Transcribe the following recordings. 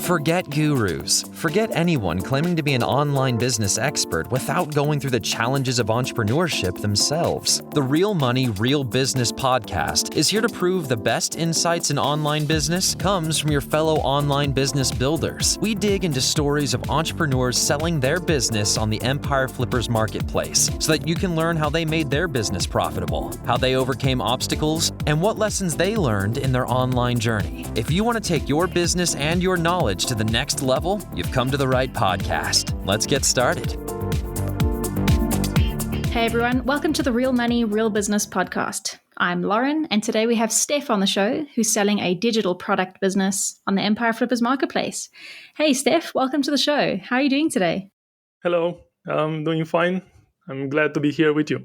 Forget gurus. Forget anyone claiming to be an online business expert without going through the challenges of entrepreneurship themselves. The Real Money, Real Business podcast is here to prove the best insights in online business comes from your fellow online business builders. We dig into stories of entrepreneurs selling their business on the Empire Flippers marketplace so that you can learn how they made their business profitable, how they overcame obstacles, and what lessons they learned in their online journey. If you want to take your business and your knowledge to the next level, you've come to the right podcast. Let's get started. Hey everyone, welcome to the Real Money, Real Business podcast. I'm Lauren, and today we have Steph on the show, who's selling a digital product business on the Empire Flippers marketplace. Hey Steph, welcome to the show. How are you doing today? Hello, I'm doing fine. I'm glad to be here with you.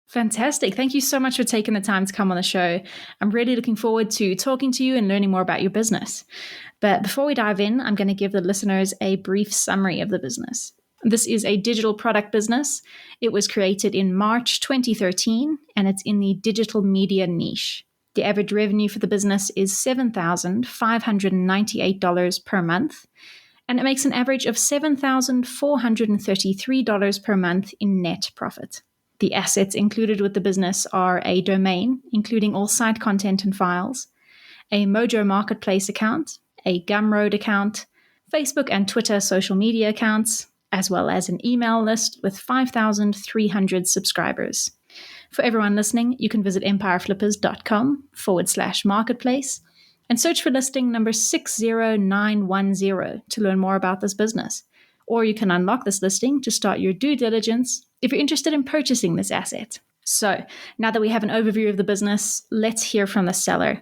Fantastic. Thank you so much for taking the time to come on the show. I'm really looking forward to talking to you and learning more about your business. But before we dive in, I'm going to give the listeners a brief summary of the business. This is a digital product business. It was created in March 2013, and it's in the digital media niche. The average revenue for the business is $7,598 per month, and it makes an average of $7,433 per month in net profit. The assets included with the business are a domain, including all site content and files, a Mojo Marketplace account, a Gumroad account, Facebook and Twitter social media accounts, as well as an email list with 5,300 subscribers. For everyone listening, you can visit empireflippers.com/marketplace and search for listing number 60910 to learn more about this business. Or you can unlock this listing to start your due diligence if you're interested in purchasing this asset. So, now that we have an overview of the business, let's hear from the seller.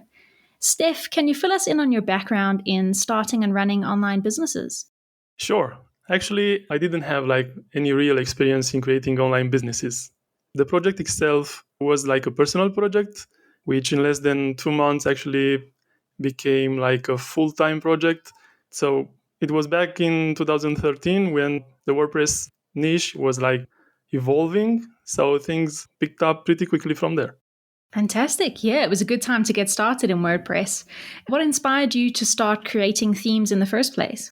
Steph, can you fill us in on your background in starting and running online businesses? Sure. Actually, I didn't have any real experience in creating online businesses. The project itself was like a personal project, which in less than 2 months actually became like a full-time project. So it was back in 2013 when the WordPress niche was evolving. So things picked up pretty quickly from there. Fantastic. Yeah, it was a good time to get started in WordPress. What inspired you to start creating themes in the first place?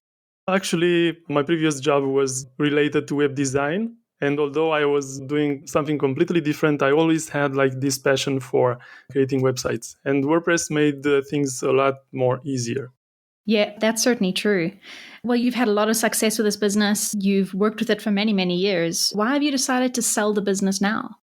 Actually, my previous job was related to web design. And although I was doing something completely different, I always had this passion for creating websites. And WordPress made things a lot more easier. Yeah, that's certainly true. Well, you've had a lot of success with this business. You've worked with it for many, many years. Why have you decided to sell the business now?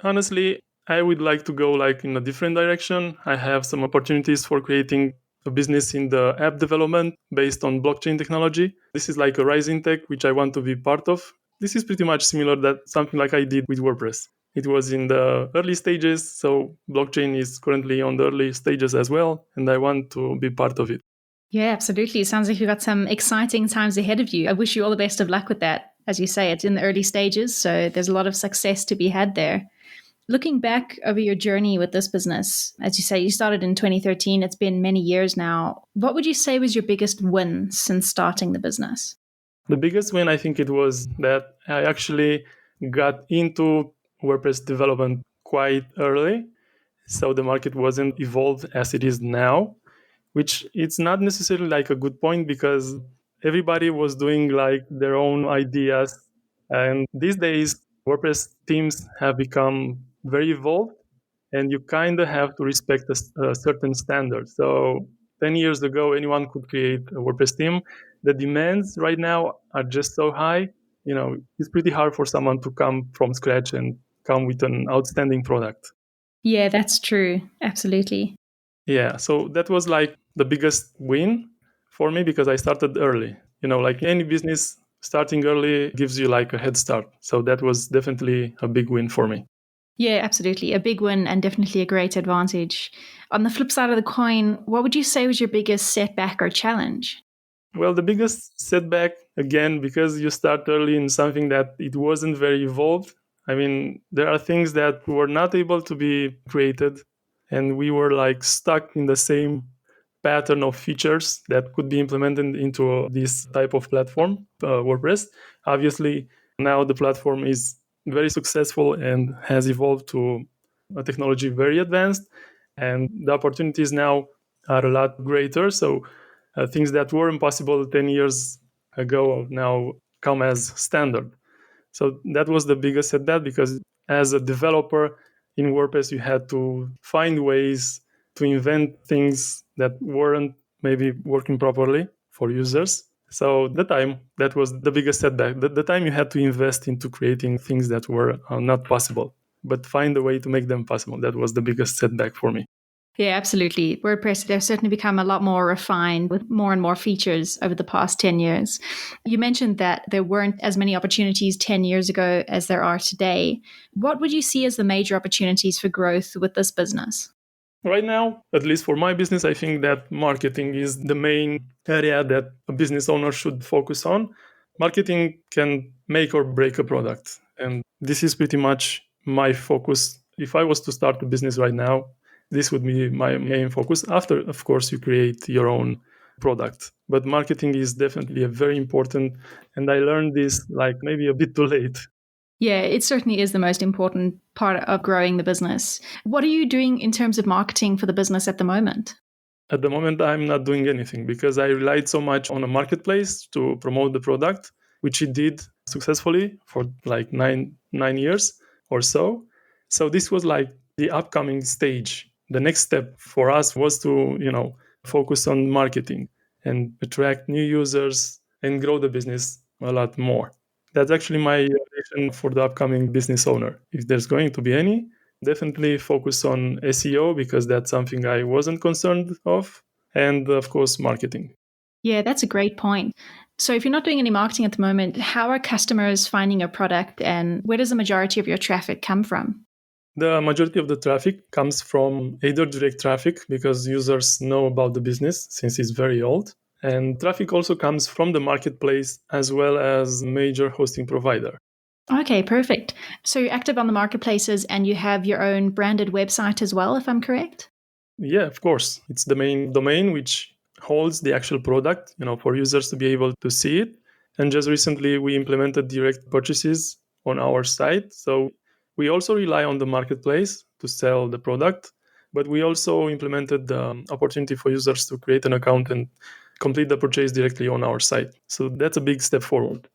Honestly, I would like to go in a different direction. I have some opportunities for creating a business in the app development based on blockchain technology. This is like a rising tech, which I want to be part of. This is pretty much similar to something like I did with WordPress. It was in the early stages, so blockchain is currently on the early stages as well, and I want to be part of it. Yeah, absolutely. It sounds like you've got some exciting times ahead of you. I wish you all the best of luck with that. As you say, it's in the early stages, so there's a lot of success to be had there. Looking back over your journey with this business, as you say, you started in 2013. It's been many years now. What would you say was your biggest win since starting the business? The biggest win, I think it was that I actually got into WordPress development quite early. So the market wasn't evolved as it is now, which it's not necessarily a good point because everybody was doing their own ideas. And these days, WordPress themes have become very evolved, and you kind of have to respect a certain standard. So 10 years ago, anyone could create a WordPress theme. The demands right now are just so high. It's pretty hard for someone to come from scratch and come with an outstanding product. Yeah, that's true. Absolutely. Yeah, so that was the biggest win for me because I started early. Any business, starting early gives you a head start. So that was definitely a big win for me. Yeah, absolutely. A big win and definitely a great advantage. On the flip side of the coin, what would you say was your biggest setback or challenge? Well, the biggest setback, again, because you start early in something that it wasn't very evolved. I mean, there are things that were not able to be created, and we were stuck in the same pattern of features that could be implemented into this type of platform, WordPress. Obviously, now the platform is very successful and has evolved to a technology very advanced. And the opportunities now are a lot greater. So things that were impossible 10 years ago now come as standard. So that was the biggest setback, because as a developer in WordPress, you had to find ways to invent things that weren't maybe working properly for users. So that was the biggest setback. The time you had to invest into creating things that were not possible, but find a way to make them possible. That was the biggest setback for me. Yeah, absolutely. WordPress, they've certainly become a lot more refined with more and more features over the past 10 years. You mentioned that there weren't as many opportunities 10 years ago as there are today. What would you see as the major opportunities for growth with this business? Right now, at least for my business, I think that marketing is the main area that a business owner should focus on. Marketing can make or break a product. And this is pretty much my focus. If I was to start a business right now, this would be my main focus. After, of course, you create your own product. But marketing is definitely a very important. And I learned this like maybe a bit too late. Yeah, it certainly is the most important part of growing the business. What are you doing in terms of marketing for the business at the moment? At the moment, I'm not doing anything because I relied so much on a marketplace to promote the product, which it did successfully for like nine years or so. So this was like the upcoming stage. The next step for us was to, focus on marketing and attract new users and grow the business a lot more. That's actually my vision for the upcoming business owner. If there's going to be any, definitely focus on SEO because that's something I wasn't concerned of. And of course, marketing. Yeah, that's a great point. So, if you're not doing any marketing at the moment, how are customers finding your product and where does the majority of your traffic come from? The majority of the traffic comes from either direct traffic because users know about the business since it's very old. And traffic also comes from the marketplace as well as major hosting provider. Okay, perfect. So, you're active on the marketplaces and you have your own branded website as well, if I'm correct? Yeah, of course. It's the main domain which holds the actual product, for users to be able to see it. And just recently we implemented direct purchases on our site. So we also rely on the marketplace to sell the product, but we also implemented the opportunity for users to create an account and complete the purchase directly on our site. So that's a big step forward.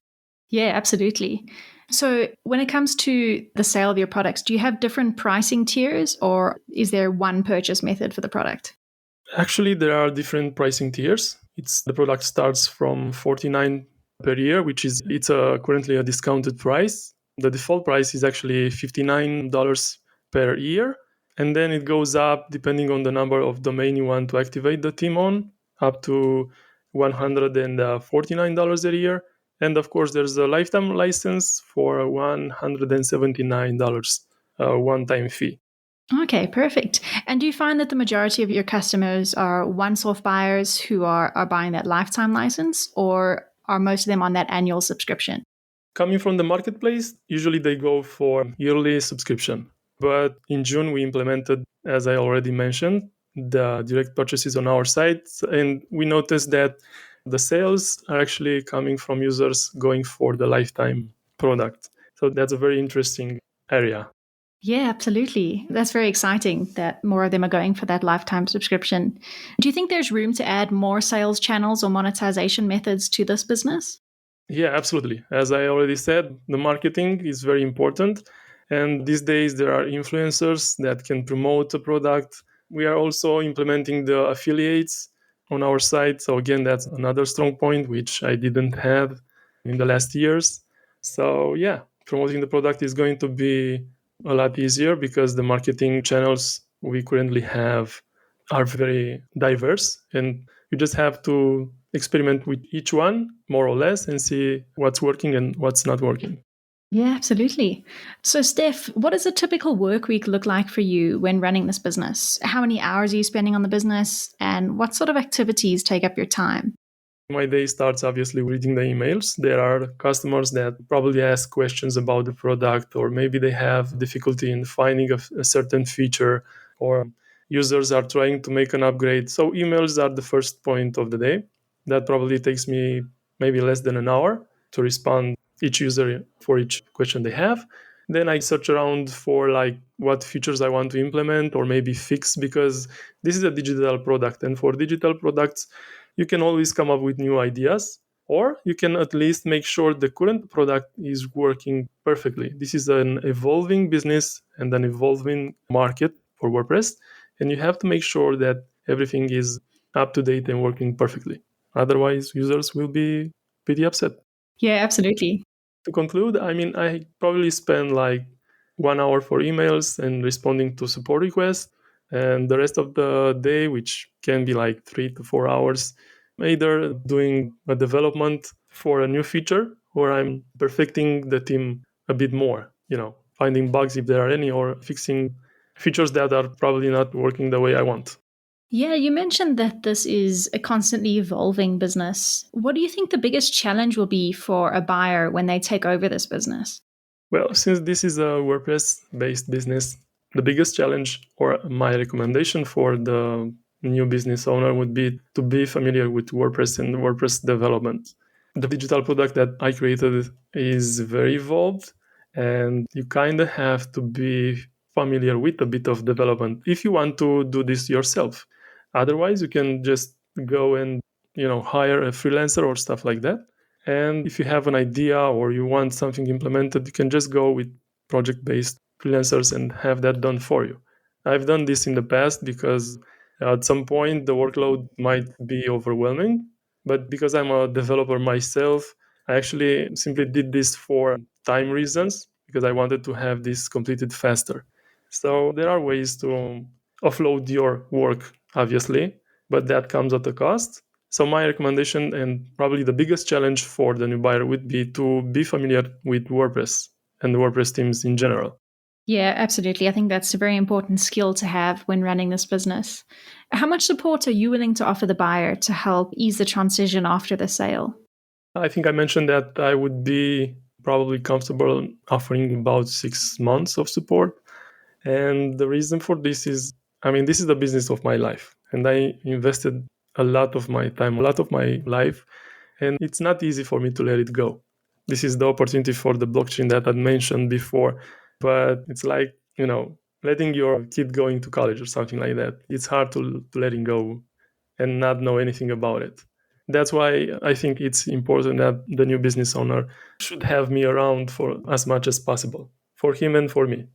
Yeah, absolutely. So, when it comes to the sale of your products, do you have different pricing tiers or is there one purchase method for the product? Actually, there are different pricing tiers. The product starts from 49 per year, which is currently a discounted price. The default price is actually $59 per year, and then it goes up depending on the number of domain you want to activate the theme on, up to $149 a year. And of course, there's a lifetime license for $179 one-time fee. Okay, perfect. And do you find that the majority of your customers are once-off buyers who are buying that lifetime license, or are most of them on that annual subscription? Coming from the marketplace, usually they go for yearly subscription. But in June, we implemented, as I already mentioned, the direct purchases on our site. And we noticed that the sales are actually coming from users going for the lifetime product. So that's a very interesting area. Yeah, absolutely. That's very exciting that more of them are going for that lifetime subscription. Do you think there's room to add more sales channels or monetization methods to this business? Yeah, absolutely. As I already said, the marketing is very important. And these days, there are influencers that can promote a product. We are also implementing the affiliates on our site. So, again, that's another strong point, which I didn't have in the last years. So, yeah, promoting the product is going to be a lot easier because the marketing channels we currently have are very diverse. And you just have to experiment with each one more or less and see what's working and what's not working. Yeah, absolutely. So, Steph, what does a typical work week look like for you when running this business? How many hours are you spending on the business? And what sort of activities take up your time? My day starts obviously reading the emails. There are customers that probably ask questions about the product, or maybe they have difficulty in finding a certain feature, or users are trying to make an upgrade. So emails are the first point of the day. That probably takes me maybe less than an hour to respond each user for each question they have. Then I search around for like what features I want to implement or maybe fix, because this is a digital product. And for digital products, you can always come up with new ideas, or you can at least make sure the current product is working perfectly. This is an evolving business and an evolving market for WordPress. And you have to make sure that everything is up to date and working perfectly. Otherwise, users will be pretty upset. Yeah, absolutely. To conclude, I mean, I probably spend like 1 hour for emails and responding to support requests, and the rest of the day, which can be like 3 to 4 hours, either doing a development for a new feature or I'm perfecting the team a bit more, finding bugs if there are any, or fixing features that are probably not working the way I want. Yeah, you mentioned that this is a constantly evolving business. What do you think the biggest challenge will be for a buyer when they take over this business? Well, since this is a WordPress-based business, the biggest challenge, or my recommendation for the new business owner, would be to be familiar with WordPress and WordPress development. The digital product that I created is very evolved, and you kind of have to be familiar with a bit of development if you want to do this yourself. Otherwise, you can just go and hire a freelancer or stuff like that. And if you have an idea or you want something implemented, you can just go with project-based freelancers and have that done for you. I've done this in the past because at some point the workload might be overwhelming. But because I'm a developer myself, I actually simply did this for time reasons, because I wanted to have this completed faster. So there are ways to offload your work, obviously, but that comes at a cost. So my recommendation, and probably the biggest challenge for the new buyer, would be to be familiar with WordPress and the WordPress teams in general. Yeah, absolutely. I think that's a very important skill to have when running this business. How much support are you willing to offer the buyer to help ease the transition after the sale? I think I mentioned that I would be probably comfortable offering about 6 months of support. And the reason for this is, this is the business of my life. And I invested a lot of my time, a lot of my life. And it's not easy for me to let it go. This is the opportunity for the blockchain that I mentioned before. But it's like, letting your kid going to college or something like that. It's hard to letting go and not know anything about it. That's why I think it's important that the new business owner should have me around for as much as possible, for him and for me,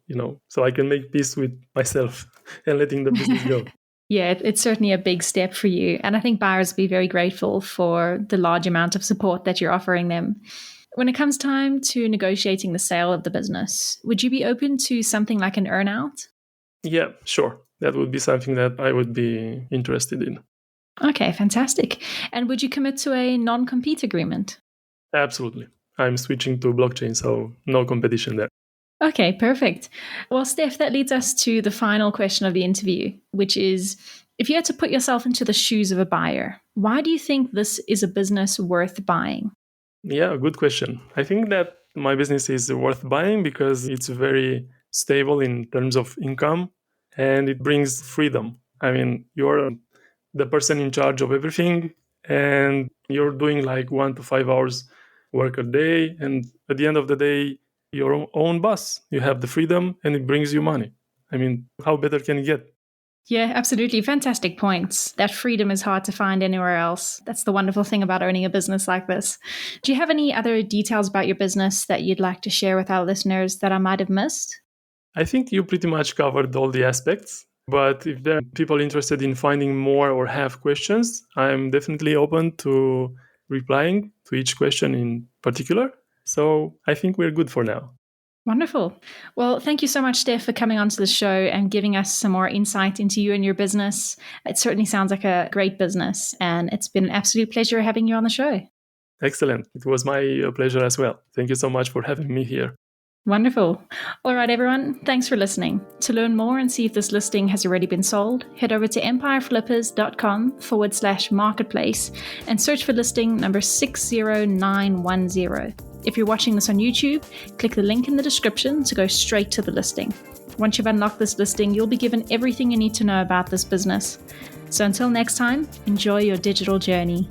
so I can make peace with myself and letting the business go. Yeah, it's certainly a big step for you. And I think buyers will be very grateful for the large amount of support that you're offering them. When it comes time to negotiating the sale of the business, would you be open to something like an earn-out? Yeah, sure. That would be something that I would be interested in. Okay, fantastic. And would you commit to a non-compete agreement? Absolutely. I'm switching to blockchain, so no competition there. Okay, perfect. Well, Steph, that leads us to the final question of the interview, which is, if you had to put yourself into the shoes of a buyer, why do you think this is a business worth buying? Yeah, good question. I think that my business is worth buying because it's very stable in terms of income and it brings freedom. You're the person in charge of everything and you're doing like 1 to 5 hours work a day. And at the end of the day, you're your own boss. You have the freedom and it brings you money. How better can it get? Yeah, absolutely. Fantastic points. That freedom is hard to find anywhere else. That's the wonderful thing about owning a business like this. Do you have any other details about your business that you'd like to share with our listeners that I might have missed? I think you pretty much covered all the aspects. But if there are people interested in finding more or have questions, I'm definitely open to replying to each question in particular. So I think we're good for now. Wonderful. Well, thank you so much, Steph, for coming onto the show and giving us some more insight into you and your business. It certainly sounds like a great business, and it's been an absolute pleasure having you on the show. Excellent. It was my pleasure as well. Thank you so much for having me here. Wonderful. All right, everyone. Thanks for listening. To learn more and see if this listing has already been sold, head over to empireflippers.com/marketplace and search for listing number 60910. If you're watching this on YouTube, click the link in the description to go straight to the listing. Once you've unlocked this listing, you'll be given everything you need to know about this business. So until next time, enjoy your digital journey.